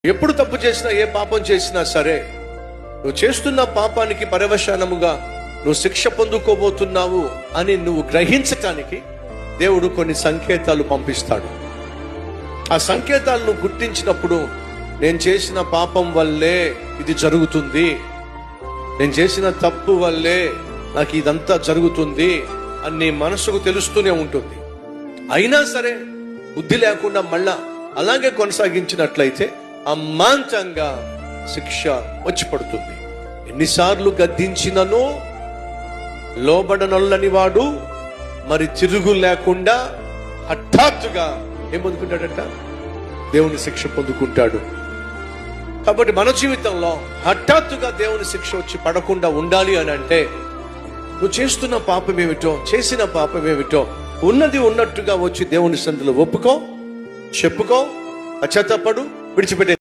ఎప్పుడు తప్పు చేసినా, ఏ పాపం చేసినా సరే, నువ్వు చేస్తున్న పాపానికి పర్యవసానముగా నువ్వు శిక్ష పొందుకోబోతున్నావు అని నువ్వు గ్రహించటానికి దేవుడు కొన్ని సంకేతాలు పంపిస్తాడు. ఆ సంకేతాలను గుర్తించినప్పుడు, నేను చేసిన పాపం వల్లే ఇది జరుగుతుంది, నేను చేసిన తప్పు వల్లే నాకు ఇదంతా జరుగుతుంది అని నీ మనసుకు తెలుస్తూనే ఉంటుంది. అయినా సరే బుద్ధి లేకుండా మళ్ళా అలాగే కొనసాగించినట్లయితే అమాంతంగా శిక్ష వచ్చి పడుతుంది. ఎన్నిసార్లు గద్దించినను లోబడనొల్లని వాడు మరి తిరుగు లేకుండా హఠాత్తుగా ఏం పొందుకుంటాడట? దేవుని శిక్ష పొందుకుంటాడు. కాబట్టి మన జీవితంలో హఠాత్తుగా దేవుని శిక్ష వచ్చి పడకుండా ఉండాలి అని అంటే, నువ్వు చేస్తున్న పాపం ఏమిటో, చేసిన పాపం ఏమిటో ఉన్నది ఉన్నట్టుగా వచ్చి దేవుని సన్నిధిలో ఒప్పుకో, చెప్పుకో, పశ్చాత్తాపడు, విడిచిపెట్టే.